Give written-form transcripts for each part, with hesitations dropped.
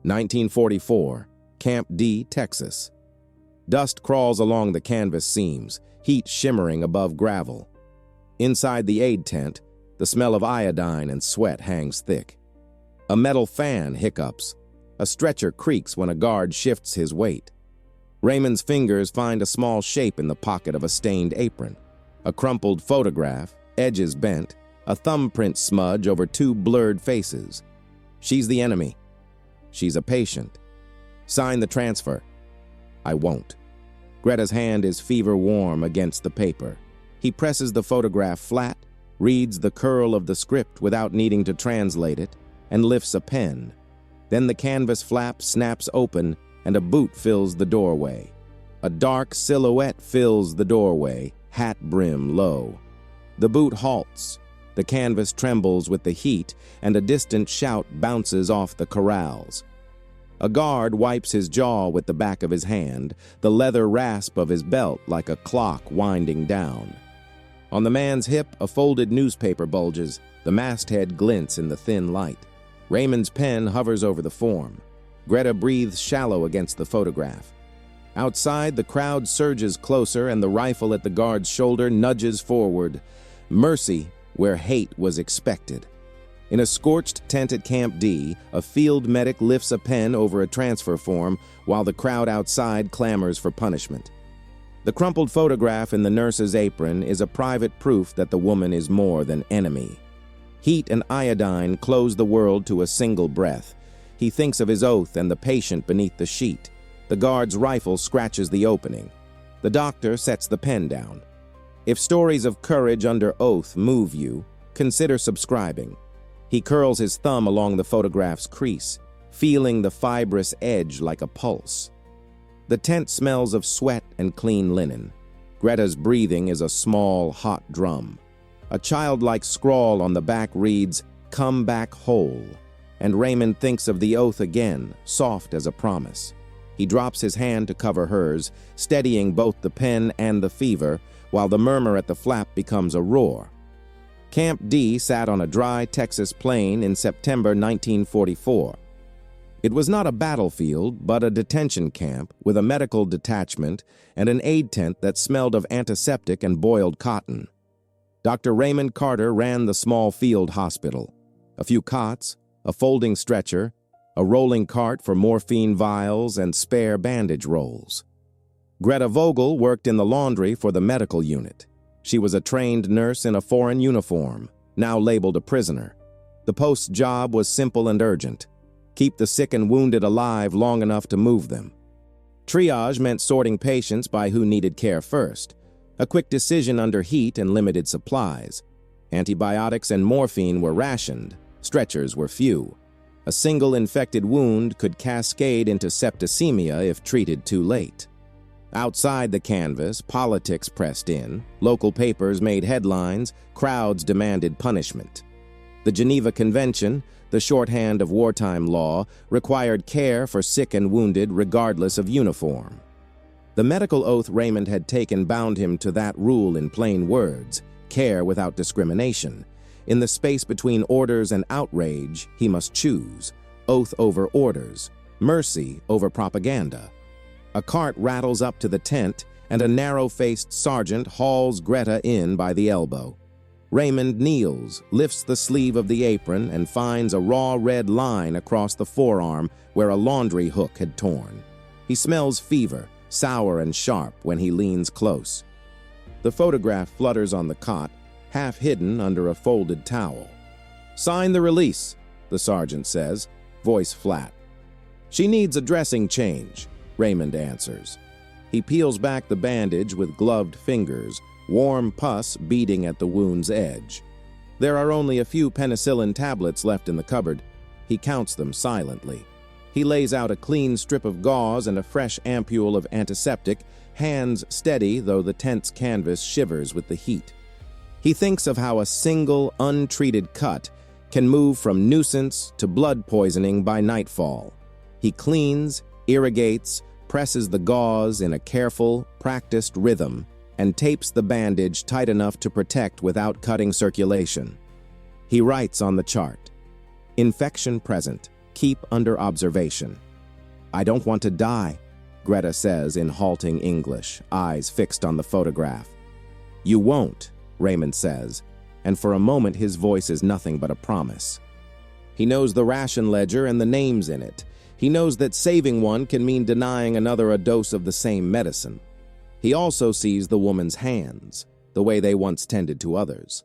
1944, Camp D, Texas. Dust crawls along the canvas seams, heat shimmering above gravel. Inside the aid tent, the smell of iodine and sweat hangs thick. A metal fan hiccups. A stretcher creaks when a guard shifts his weight. Raymond's fingers find a small shape in the pocket of a stained apron. A crumpled photograph, edges bent, a thumbprint smudge over two blurred faces. She's the enemy. She's a patient. Sign the transfer. I won't. Greta's hand is fever-warm against the paper. He presses the photograph flat, reads the curl of the script without needing to translate it, and lifts a pen. Then the canvas flap snaps open and a boot fills the doorway. A dark silhouette fills the doorway, hat brim low. The boot halts. The canvas trembles with the heat, and a distant shout bounces off the corrals. A guard wipes his jaw with the back of his hand, the leather rasp of his belt like a clock winding down. On the man's hip, a folded newspaper bulges. The masthead glints in the thin light. Raymond's pen hovers over the form. Greta breathes shallow against the photograph. Outside, the crowd surges closer and the rifle at the guard's shoulder nudges forward. Mercy, where hate was expected. In a scorched tent at Camp D, a field medic lifts a pen over a transfer form while the crowd outside clamors for punishment. The crumpled photograph in the nurse's apron is a private proof that the woman is more than enemy. Heat and iodine close the world to a single breath. He thinks of his oath and the patient beneath the sheet. The guard's rifle scratches the opening. The doctor sets the pen down. If stories of courage under oath move you, consider subscribing. He curls his thumb along the photograph's crease, feeling the fibrous edge like a pulse. The tent smells of sweat and clean linen. Greta's breathing is a small, hot drum. A childlike scrawl on the back reads, "Come back whole." And Raymond thinks of the oath again, soft as a promise. He drops his hand to cover hers, steadying both the pen and the fever, while the murmur at the flap becomes a roar. Camp D sat on a dry Texas plain in September 1944. It was not a battlefield, but a detention camp with a medical detachment and an aid tent that smelled of antiseptic and boiled cotton. Dr. Raymond Carter ran the small field hospital. A few cots, a folding stretcher, a rolling cart for morphine vials and spare bandage rolls. Greta Vogel worked in the laundry for the medical unit. She was a trained nurse in a foreign uniform, now labeled a prisoner. The post's job was simple and urgent. Keep the sick and wounded alive long enough to move them. Triage meant sorting patients by who needed care first. A quick decision under heat and limited supplies. Antibiotics and morphine were rationed. Stretchers were few. A single infected wound could cascade into septicemia if treated too late. Outside the canvas, politics pressed in. Local papers made headlines. Crowds demanded punishment. The Geneva Convention, the shorthand of wartime law, required care for sick and wounded regardless of uniform. The medical oath Raymond had taken bound him to that rule in plain words: care without discrimination. In the space between orders and outrage, he must choose: oath over orders, mercy over propaganda. A cart rattles up to the tent, and a narrow-faced sergeant hauls Greta in by the elbow. Raymond kneels, lifts the sleeve of the apron, and finds a raw red line across the forearm where a laundry hook had torn. He smells fever, sour and sharp, when he leans close. The photograph flutters on the cot, half hidden under a folded towel. "Sign the release," the sergeant says, voice flat. "She needs a dressing change," Raymond answers. He peels back the bandage with gloved fingers, warm pus beading at the wound's edge. There are only a few penicillin tablets left in the cupboard. He counts them silently. He lays out a clean strip of gauze and a fresh ampule of antiseptic, hands steady though the tent's canvas shivers with the heat. He thinks of how a single, untreated cut can move from nuisance to blood poisoning by nightfall. He cleans, irrigates, presses the gauze in a careful, practiced rhythm, and tapes the bandage tight enough to protect without cutting circulation. He writes on the chart: infection present, Keep under observation. I don't want to die, Greta says in halting English, eyes fixed on the photograph. You won't, Raymond says, and for a moment his voice is nothing but a promise. He knows the ration ledger and the names in it. He knows that saving one can mean denying another a dose of the same medicine. He also sees the woman's hands, the way they once tended to others.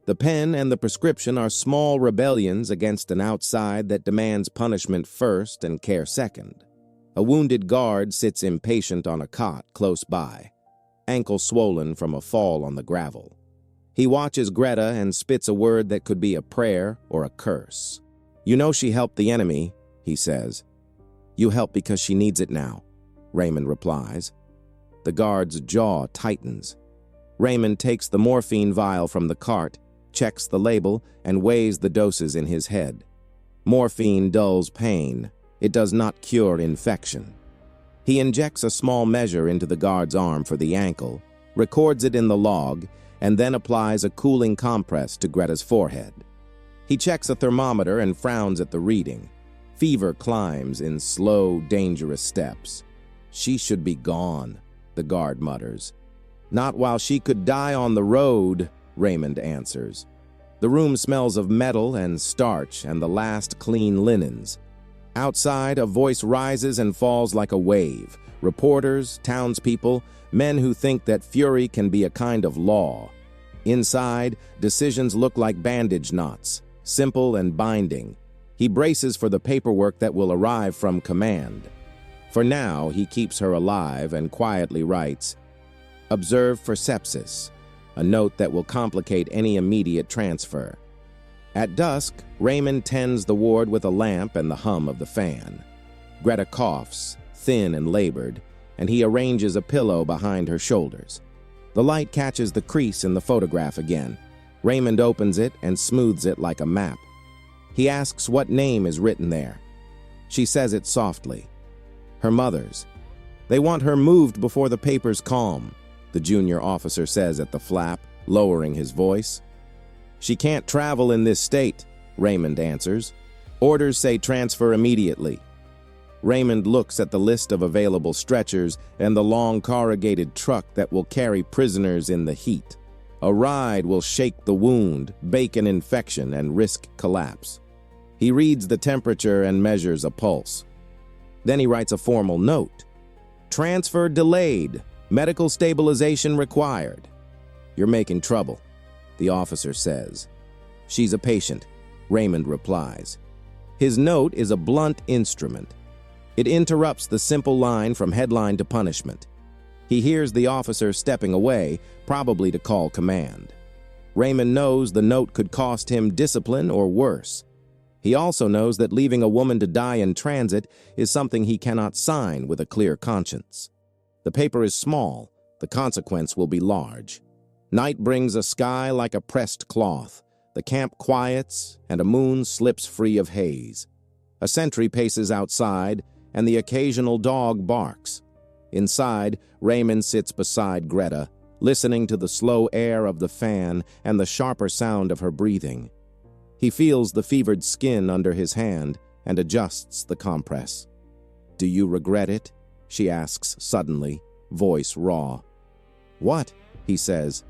The pen and the prescription are small rebellions against an outside that demands punishment first and care second. A wounded guard sits impatient on a cot close by, ankle swollen from a fall on the gravel. He watches Greta and spits a word that could be a prayer or a curse. You know she helped the enemy, he says. You help because she needs it now, Raymond replies. The guard's jaw tightens. Raymond takes the morphine vial from the cart, checks the label, and weighs the doses in his head. Morphine dulls pain. It does not cure infection. He injects a small measure into the guard's arm for the ankle, records it in the log, and then applies a cooling compress to Greta's forehead. He checks a thermometer and frowns at the reading. Fever climbs in slow, dangerous steps. She should be gone, the guard mutters. Not while she could die on the road, Raymond answers. The room smells of metal and starch and the last clean linens. Outside, a voice rises and falls like a wave. Reporters, townspeople, men who think that fury can be a kind of law. Inside, decisions look like bandage knots, simple and binding. He braces for the paperwork that will arrive from command. For now, he keeps her alive and quietly writes, "Observe for sepsis," a note that will complicate any immediate transfer. At dusk, Raymond tends the ward with a lamp and the hum of the fan. Greta coughs, thin and labored, and he arranges a pillow behind her shoulders. The light catches the crease in the photograph again. Raymond opens it and smooths it like a map. He asks what name is written there. She says it softly. Her mother's. They want her moved before the papers calm, the junior officer says at the flap, lowering his voice. She can't travel in this state, Raymond answers. Orders say transfer immediately. Raymond looks at the list of available stretchers and the long corrugated truck that will carry prisoners in the heat. A ride will shake the wound, bake an infection, and risk collapse. He reads the temperature and measures a pulse. Then he writes a formal note. Transfer delayed. Medical stabilization required. You're making trouble, the officer says. She's a patient, Raymond replies. His note is a blunt instrument. It interrupts the simple line from headline to punishment. He hears the officer stepping away, probably to call command. Raymond knows the note could cost him discipline or worse. He also knows that leaving a woman to die in transit is something he cannot sign with a clear conscience. The paper is small. The consequence will be large. Night brings a sky like a pressed cloth. The camp quiets, and a moon slips free of haze. A sentry paces outside, and the occasional dog barks. Inside, Raymond sits beside Greta, listening to the slow air of the fan and the sharper sound of her breathing. He feels the fevered skin under his hand and adjusts the compress. Do you regret it? She asks suddenly, voice raw. What? He says.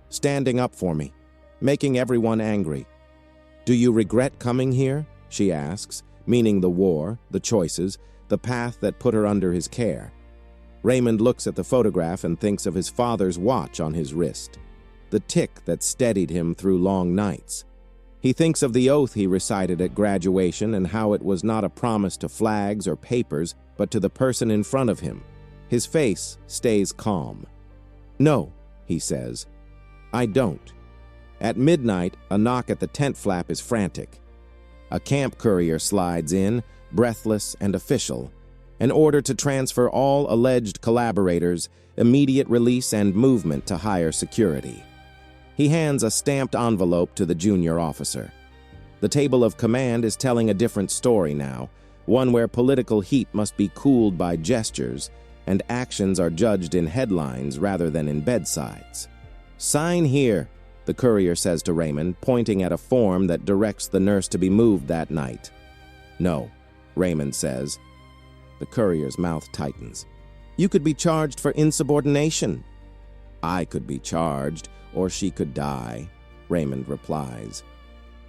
Standing up for me, making everyone angry. Do you regret coming here? She asks, meaning the war, the choices, the path that put her under his care. Raymond looks at the photograph and thinks of his father's watch on his wrist, the tick that steadied him through long nights. He thinks of the oath he recited at graduation and how it was not a promise to flags or papers, but to the person in front of him. His face stays calm. No, he says. I don't. At midnight, a knock at the tent flap is frantic. A camp courier slides in, breathless and official, an order to transfer all alleged collaborators, immediate release and movement to higher security. He hands a stamped envelope to the junior officer. The table of command is telling a different story now, one where political heat must be cooled by gestures and actions are judged in headlines rather than in bedsides. Sign here, the courier says to Raymond, pointing at a form that directs the nurse to be moved that night. No, Raymond says. The courier's mouth tightens. You could be charged for insubordination. I could be charged, or she could die, Raymond replies.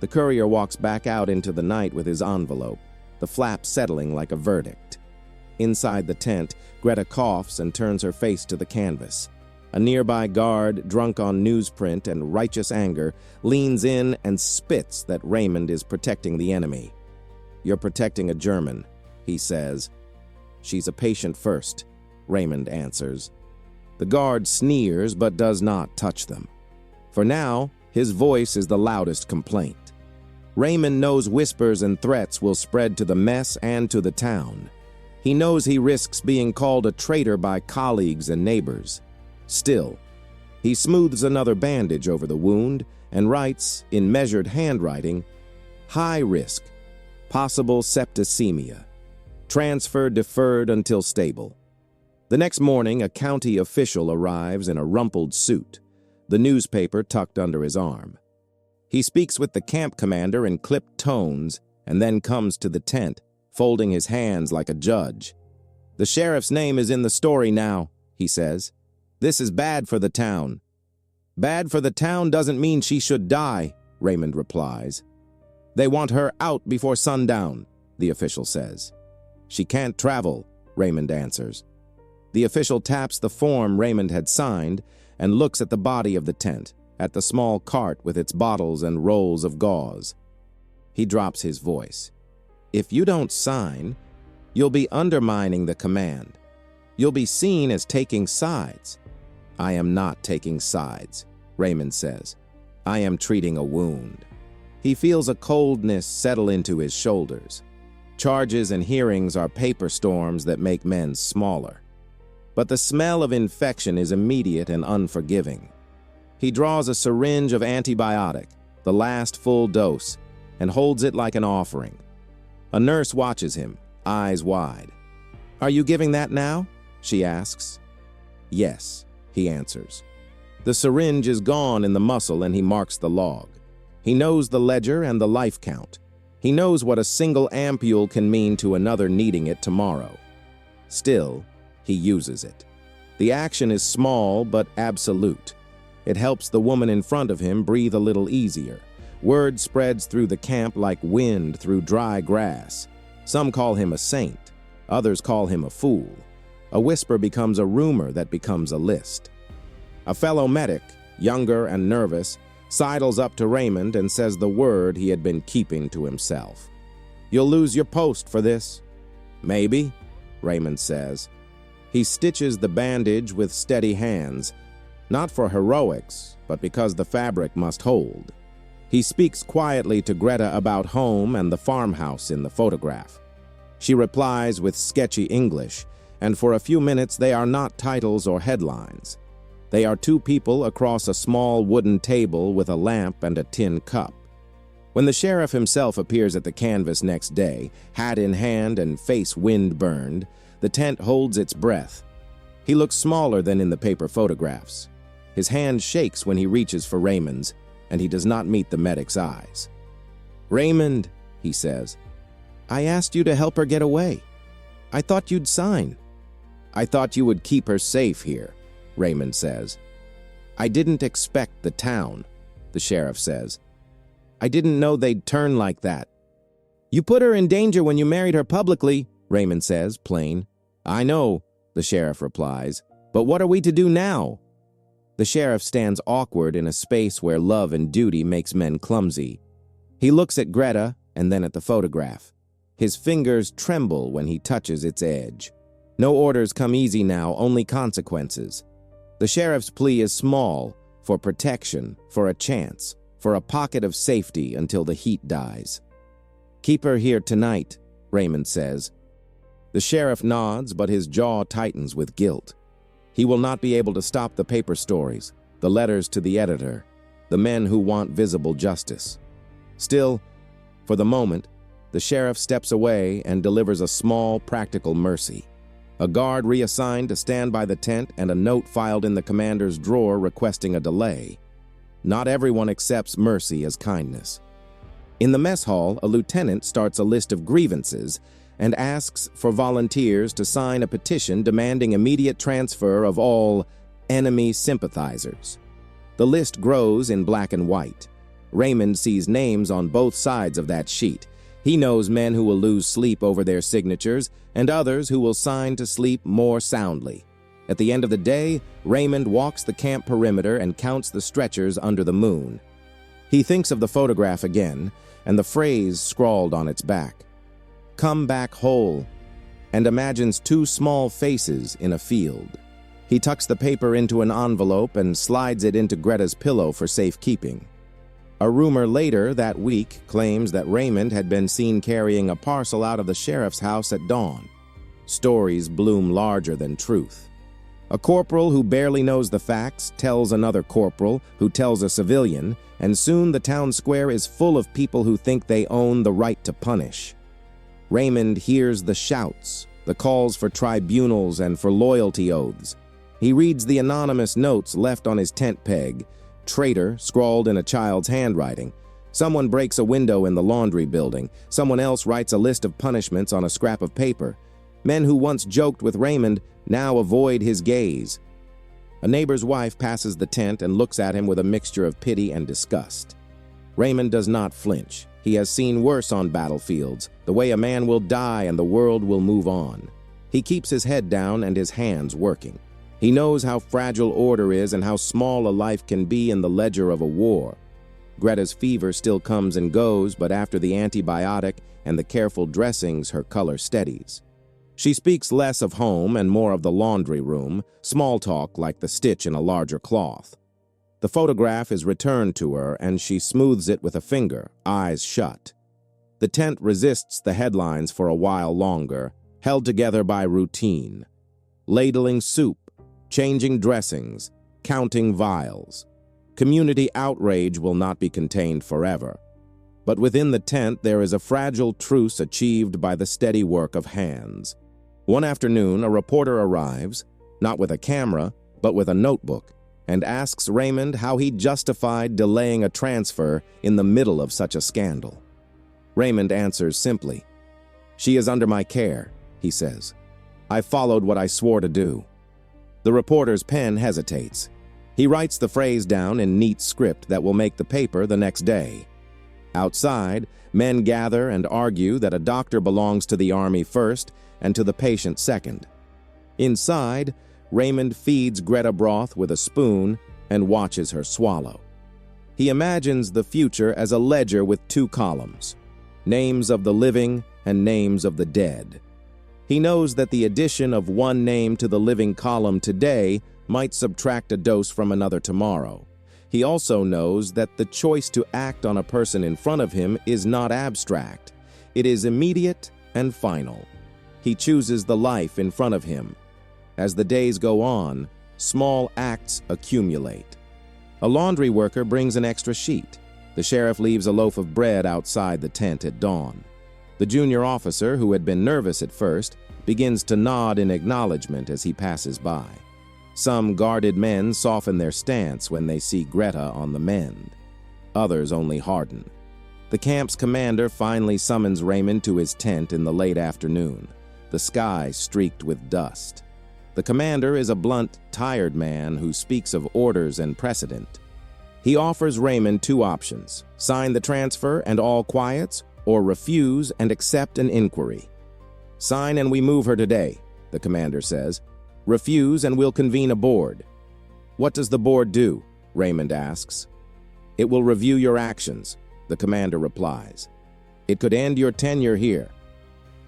The courier walks back out into the night with his envelope, the flap settling like a verdict. Inside the tent, Greta coughs and turns her face to the canvas. A nearby guard, drunk on newsprint and righteous anger, leans in and spits that Raymond is protecting the enemy. You're protecting a German, he says. She's a patient first, Raymond answers. The guard sneers but does not touch them. For now, his voice is the loudest complaint. Raymond knows whispers and threats will spread to the mess and to the town. He knows he risks being called a traitor by colleagues and neighbors. Still, he smooths another bandage over the wound and writes, in measured handwriting, high risk, possible septicemia, transfer deferred until stable. The next morning, a county official arrives in a rumpled suit, the newspaper tucked under his arm. He speaks with the camp commander in clipped tones and then comes to the tent, folding his hands like a judge. The sheriff's name is in the story now, he says. This is bad for the town. Bad for the town doesn't mean she should die, Raymond replies. They want her out before sundown, the official says. She can't travel, Raymond answers. The official taps the form Raymond had signed and looks at the body of the tent, at the small cart with its bottles and rolls of gauze. He drops his voice. If you don't sign, you'll be undermining the command. You'll be seen as taking sides. I am not taking sides, Raymond says. I am treating a wound. He feels a coldness settle into his shoulders. Charges and hearings are paper storms that make men smaller. But the smell of infection is immediate and unforgiving. He draws a syringe of antibiotic, the last full dose, and holds it like an offering. A nurse watches him, eyes wide. Are you giving that now? She asks. Yes, he answers. The syringe is gone in the muscle and he marks the log. He knows the ledger and the life count. He knows what a single ampule can mean to another needing it tomorrow. Still, he uses it. The action is small but absolute. It helps the woman in front of him breathe a little easier. Word spreads through the camp like wind through dry grass. Some call him a saint. Others call him a fool. A whisper becomes a rumor that becomes a list. A fellow medic, younger and nervous, sidles up to Raymond and says the word he had been keeping to himself. You'll lose your post for this. Maybe, Raymond says. He stitches the bandage with steady hands, not for heroics, but because the fabric must hold. He speaks quietly to Greta about home and the farmhouse in the photograph. She replies with sketchy English, and for a few minutes they are not titles or headlines. They are two people across a small wooden table with a lamp and a tin cup. When the sheriff himself appears at the canvas next day, hat in hand and face wind-burned, the tent holds its breath. He looks smaller than in the paper photographs. His hand shakes when he reaches for Raymond's, and he does not meet the medic's eyes. Raymond, he says, I asked you to help her get away. I thought you'd sign. I thought you would keep her safe here, Raymond says. I didn't expect the town, the sheriff says. I didn't know they'd turn like that. You put her in danger when you married her publicly, Raymond says, plain. I know, the sheriff replies, but what are we to do now? The sheriff stands awkward in a space where love and duty makes men clumsy. He looks at Greta and then at the photograph. His fingers tremble when he touches its edge. No orders come easy now, only consequences. The sheriff's plea is small, for protection, for a chance, for a pocket of safety until the heat dies. Keep her here tonight, Raymond says. The sheriff nods, but his jaw tightens with guilt. He will not be able to stop the paper stories, the letters to the editor, the men who want visible justice. Still, for the moment, the sheriff steps away and delivers a small, practical mercy. A guard reassigned to stand by the tent and a note filed in the commander's drawer requesting a delay. Not everyone accepts mercy as kindness. In the mess hall, a lieutenant starts a list of grievances and asks for volunteers to sign a petition demanding immediate transfer of all enemy sympathizers. The list grows in black and white. Raymond sees names on both sides of that sheet. He knows men who will lose sleep over their signatures and others who will sign to sleep more soundly. At the end of the day, Raymond walks the camp perimeter and counts the stretchers under the moon. He thinks of the photograph again and the phrase scrawled on its back, "Come back whole," and imagines two small faces in a field. He tucks the paper into an envelope and slides it into Greta's pillow for safekeeping. A rumor later that week claims that Raymond had been seen carrying a parcel out of the sheriff's house at dawn. Stories bloom larger than truth. A corporal who barely knows the facts tells another corporal who tells a civilian, and soon the town square is full of people who think they own the right to punish. Raymond hears the shouts, the calls for tribunals and for loyalty oaths. He reads the anonymous notes left on his tent peg, "Traitor" scrawled in a child's handwriting. Someone breaks a window in the laundry building. Someone else writes a list of punishments on a scrap of paper. Men who once joked with Raymond now avoid his gaze. A neighbor's wife passes the tent and looks at him with a mixture of pity and disgust. Raymond does not flinch. He has seen worse on battlefields, the way a man will die and the world will move on. He keeps his head down and his hands working. He knows how fragile order is and how small a life can be in the ledger of a war. Greta's fever still comes and goes, but after the antibiotic and the careful dressings, her color steadies. She speaks less of home and more of the laundry room, small talk like the stitch in a larger cloth. The photograph is returned to her, and she smooths it with a finger, eyes shut. The tent resists the headlines for a while longer, held together by routine. Ladling soup, changing dressings, counting vials. Community outrage will not be contained forever. But within the tent there is a fragile truce achieved by the steady work of hands. One afternoon, a reporter arrives, not with a camera, but with a notebook, and asks Raymond how he justified delaying a transfer in the middle of such a scandal. Raymond answers simply, "She is under my care," he says. "I followed what I swore to do." The reporter's pen hesitates. He writes the phrase down in neat script that will make the paper the next day. Outside, men gather and argue that a doctor belongs to the army first and to the patient second. Inside, Raymond feeds Greta broth with a spoon and watches her swallow. He imagines the future as a ledger with two columns, names of the living and names of the dead. He knows that the addition of one name to the living column today might subtract a dose from another tomorrow. He also knows that the choice to act on a person in front of him is not abstract. It is immediate and final. He chooses the life in front of him. As the days go on, small acts accumulate. A laundry worker brings an extra sheet. The sheriff leaves a loaf of bread outside the tent at dawn. The junior officer, who had been nervous at first, begins to nod in acknowledgement as he passes by. Some guarded men soften their stance when they see Greta on the mend. Others only harden. The camp's commander finally summons Raymond to his tent in the late afternoon, the sky streaked with dust. The commander is a blunt, tired man who speaks of orders and precedent. He offers Raymond two options: sign the transfer and all quiets, or refuse and accept an inquiry. "Sign and we move her today," the commander says. "Refuse and we'll convene a board." "What does the board do?" Raymond asks. "It will review your actions," the commander replies. "It could end your tenure here."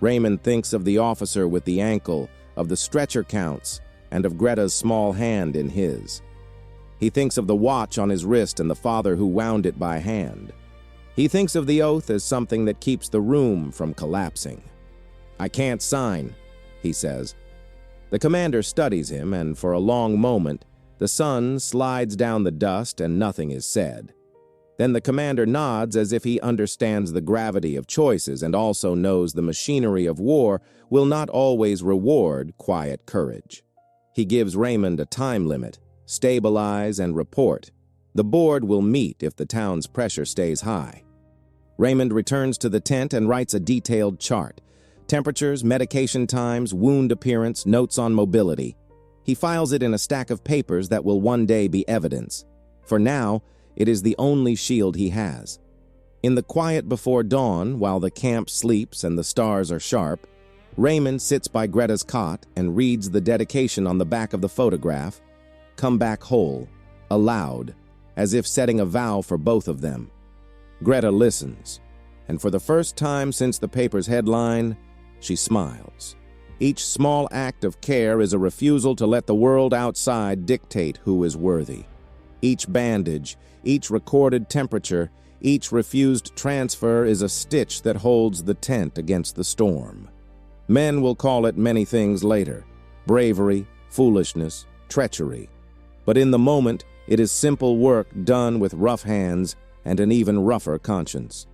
Raymond thinks of the officer with the ankle, of the stretcher counts, and of Greta's small hand in his. He thinks of the watch on his wrist and the father who wound it by hand. He thinks of the oath as something that keeps the room from collapsing. "I can't sign," he says. The commander studies him, and for a long moment, the sun slides down the dust and nothing is said. Then the commander nods as if he understands the gravity of choices and also knows the machinery of war will not always reward quiet courage. He gives Raymond a time limit: stabilize and report. The board will meet if the town's pressure stays high. Raymond returns to the tent and writes a detailed chart. Temperatures, medication times, wound appearance, notes on mobility. He files it in a stack of papers that will one day be evidence. For now, it is the only shield he has. In the quiet before dawn, while the camp sleeps and the stars are sharp, Raymond sits by Greta's cot and reads the dedication on the back of the photograph, "Come back whole," aloud, as if setting a vow for both of them. Greta listens, and for the first time since the paper's headline, she smiles. Each small act of care is a refusal to let the world outside dictate who is worthy. Each bandage, each recorded temperature, each refused transfer is a stitch that holds the tent against the storm. Men will call it many things later: bravery, foolishness, treachery. But in the moment, it is simple work done with rough hands and an even rougher conscience.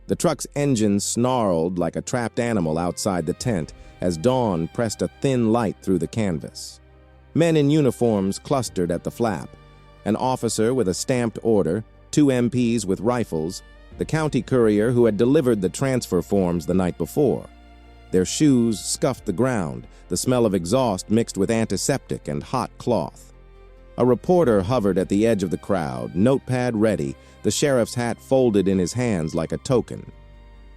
The truck's engine snarled like a trapped animal outside the tent as dawn pressed a thin light through the canvas. Men in uniforms clustered at the flap: an officer with a stamped order, 2 MPs with rifles, the county courier who had delivered the transfer forms the night before. Their shoes scuffed the ground, the smell of exhaust mixed with antiseptic and hot cloth. A reporter hovered at the edge of the crowd, notepad ready, the sheriff's hat folded in his hands like a token.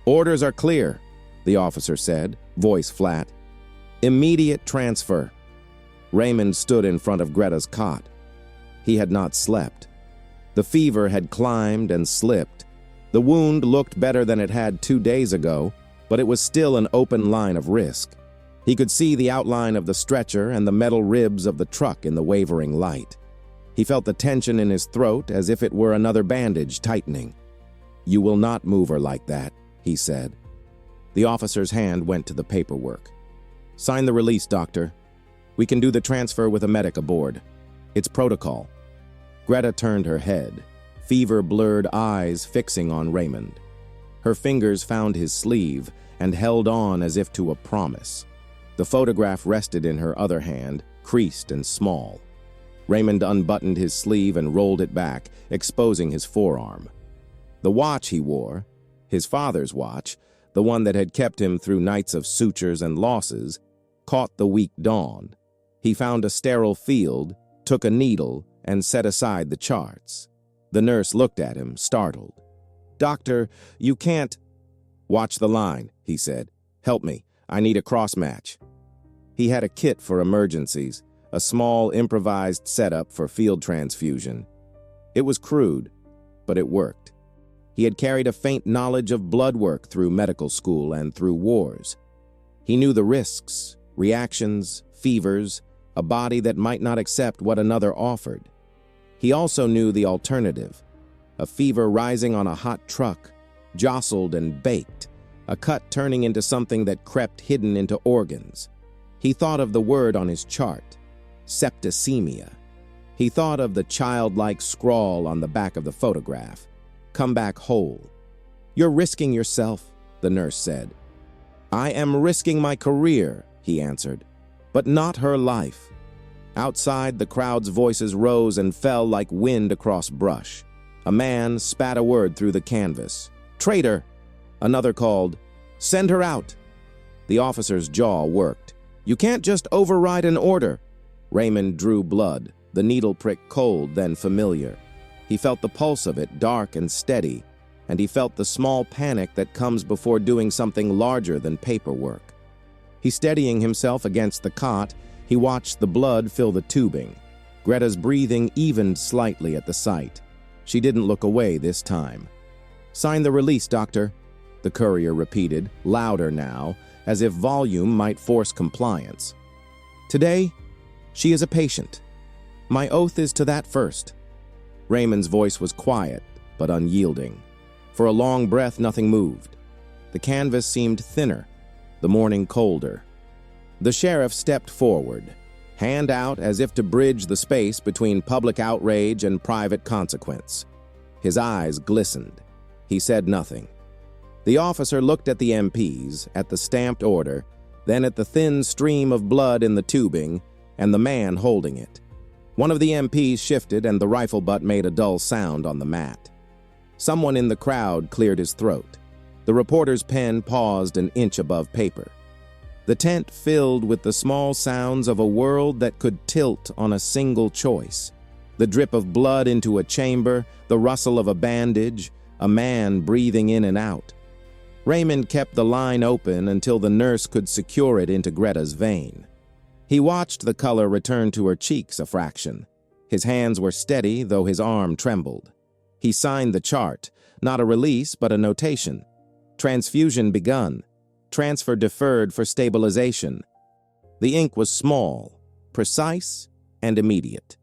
"Orders are clear," the officer said, voice flat. "Immediate transfer." Raymond stood in front of Greta's cot. He had not slept. The fever had climbed and slipped. The wound looked better than it had 2 days ago, but it was still an open line of risk. He could see the outline of the stretcher and the metal ribs of the truck in the wavering light. He felt the tension in his throat as if it were another bandage tightening. "You will not move her like that," he said. The officer's hand went to the paperwork. "Sign the release, doctor. We can do the transfer with a medic aboard. It's protocol." Greta turned her head, fever-blurred eyes fixing on Raymond. Her fingers found his sleeve and held on as if to a promise. The photograph rested in her other hand, creased and small. Raymond unbuttoned his sleeve and rolled it back, exposing his forearm. The watch he wore, his father's watch, the one that had kept him through nights of sutures and losses, caught the weak dawn. He found a sterile field, took a needle, and set aside the charts. The nurse looked at him, startled. "Doctor, you can't—" "Watch the line," he said. "Help me. I need a cross-match." He had a kit for emergencies, a small improvised setup for field transfusion. It was crude, but it worked. He had carried a faint knowledge of blood work through medical school and through wars. He knew the risks, reactions, fevers, a body that might not accept what another offered. He also knew the alternative, a fever rising on a hot truck, jostled and baked, a cut turning into something that crept hidden into organs. He thought of the word on his chart, septicemia. He thought of the childlike scrawl on the back of the photograph, "Come back whole." "You're risking yourself," the nurse said. "I am risking my career," he answered, "but not her life." Outside, the crowd's voices rose and fell like wind across brush. A man spat a word through the canvas. "Traitor!" Another called, "Send her out!" The officer's jaw worked. "You can't just override an order." Raymond drew blood, the needle prick cold, then familiar. He felt the pulse of it, dark and steady, and he felt the small panic that comes before doing something larger than paperwork. He steadying himself against the cot, he watched the blood fill the tubing. Greta's breathing evened slightly at the sight. She didn't look away this time. "Sign the release, doctor," the courier repeated, louder now, as if volume might force compliance. "Today, she is a patient. My oath is to that first." Raymond's voice was quiet, but unyielding. For a long breath, nothing moved. The canvas seemed thinner, the morning colder. The sheriff stepped forward, hand out as if to bridge the space between public outrage and private consequence. His eyes glistened. He said nothing. The officer looked at the MPs, at the stamped order, then at the thin stream of blood in the tubing, and the man holding it. One of the MPs shifted and the rifle butt made a dull sound on the mat. Someone in the crowd cleared his throat. The reporter's pen paused an inch above paper. The tent filled with the small sounds of a world that could tilt on a single choice. The drip of blood into a chamber, the rustle of a bandage, a man breathing in and out. Raymond kept the line open until the nurse could secure it into Greta's vein. He watched the color return to her cheeks a fraction. His hands were steady, though his arm trembled. He signed the chart, not a release, but a notation. Transfusion begun. Transfer deferred for stabilization. The ink was small, precise, and immediate.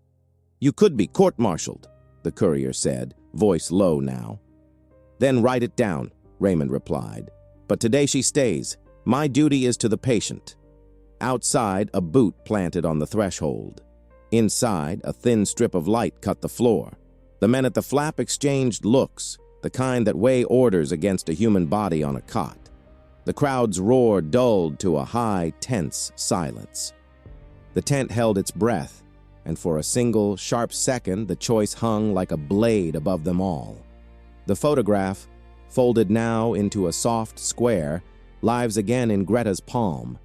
"You could be court-martialed," the courier said, voice low now. "Then write it down," Raymond replied. "But today she stays. My duty is to the patient." Outside, a boot planted on the threshold. Inside, a thin strip of light cut the floor. The men at the flap exchanged looks, the kind that weigh orders against a human body on a cot. The crowd's roar dulled to a high, tense silence. The tent held its breath, and for a single, sharp second, the choice hung like a blade above them all. The photograph, folded now into a soft square, lives again in Greta's palm.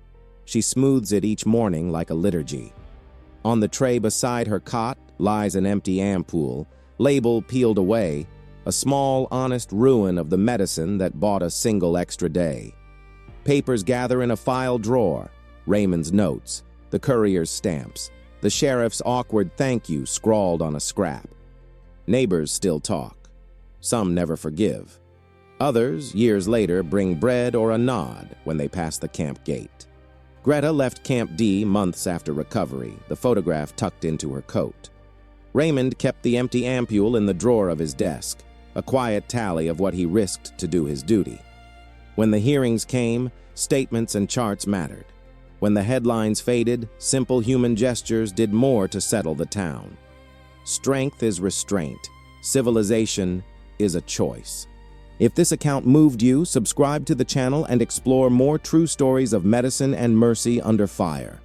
She smooths it each morning like a liturgy. On the tray beside her cot lies an empty ampoule, label peeled away, a small, honest ruin of the medicine that bought a single extra day. Papers gather in a file drawer, Raymond's notes, the courier's stamps, the sheriff's awkward thank you scrawled on a scrap. Neighbors still talk. Some never forgive. Others, years later, bring bread or a nod when they pass the camp gate. Greta left Camp D months after recovery, the photograph tucked into her coat. Raymond kept the empty ampoule in the drawer of his desk, a quiet tally of what he risked to do his duty. When the hearings came, statements and charts mattered. When the headlines faded, simple human gestures did more to settle the town. Strength is restraint. Civilization is a choice. If this account moved you, subscribe to the channel and explore more true stories of medicine and mercy under fire.